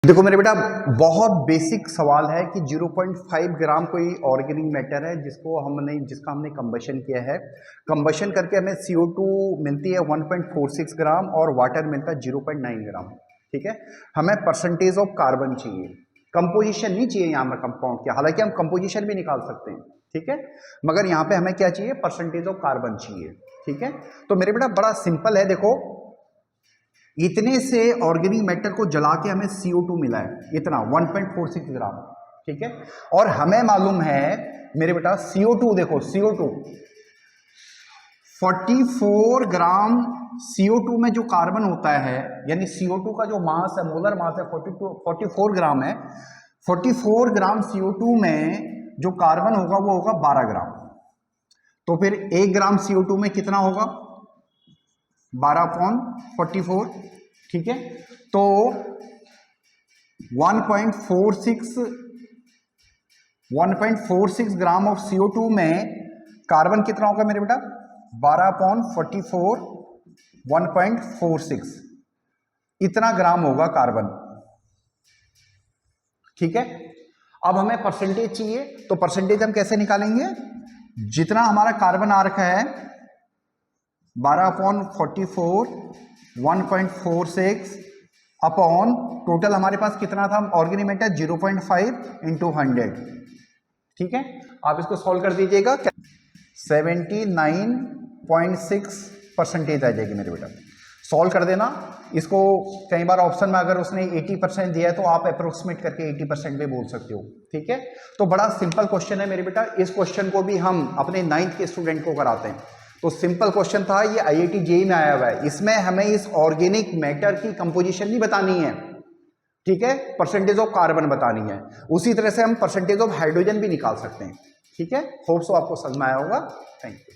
देखो मेरे बेटा, बहुत बेसिक सवाल है कि 0.5 ग्राम कोई ऑर्गेनिक मैटर है जिसका हमने कंबशन किया है। कंबशन करके हमें CO2 मिलती है 1.46 ग्राम और वाटर मिलता है 0.9 ग्राम। ठीक है, हमें परसेंटेज ऑफ कार्बन चाहिए, कंपोजिशन नहीं चाहिए यहाँ पर कंपाउंड के। हालांकि हम कंपोजिशन भी निकाल सकते हैं, ठीक है, मगर यहाँ पे हमें क्या चाहिए, परसेंटेज ऑफ कार्बन चाहिए। ठीक है, तो मेरे बेटा बड़ा सिंपल है। देखो, इतने से ऑर्गेनिक मैटर को जला के हमें CO2 मिला है, इतना 1.46 ग्राम। ठीक है, और हमें मालूम है मेरे बेटा CO2, देखो CO2 44 ग्राम CO2 में जो कार्बन होता है, यानी CO2 का जो मास है, मोलर मास है 44 ग्राम है। 44 ग्राम CO2 में जो कार्बन होगा वो होगा 12 ग्राम। तो फिर 1 ग्राम CO2 में कितना होगा, 12/44। ठीक है, तो 1.46 ग्राम ऑफ CO2 में कार्बन कितना होगा मेरे बेटा, 12/44 1.46, इतना ग्राम होगा कार्बन। ठीक है, अब हमें परसेंटेज चाहिए, तो परसेंटेज हम कैसे निकालेंगे, जितना हमारा कार्बन आ रखा है 12/44 1.46 अपॉन टोटल हमारे पास कितना था ऑर्गेनिक मैटर 0.5 × 100। ठीक है, आप इसको सॉल्व कर दीजिएगा, 79.6 परसेंटेज आ जाएगी मेरे बेटा। सॉल्व कर देना इसको। कई बार ऑप्शन में अगर उसने 80% दिया है तो आप अप्रोक्सीमेट करके 80% भी बोल सकते हो। ठीक है, तो बड़ा सिंपल क्वेश्चन है मेरे बेटा। इस क्वेश्चन को भी हम अपने 9th के स्टूडेंट को कराते हैं। तो सिंपल क्वेश्चन था, ये IIT JEE में आया हुआ है। इसमें हमें इस ऑर्गेनिक मैटर की कंपोजिशन नहीं बतानी है, ठीक है, परसेंटेज ऑफ कार्बन बतानी है। उसी तरह से हम परसेंटेज ऑफ हाइड्रोजन भी निकाल सकते हैं। ठीक है, होप सो आपको समझ में आया होगा। Thank you.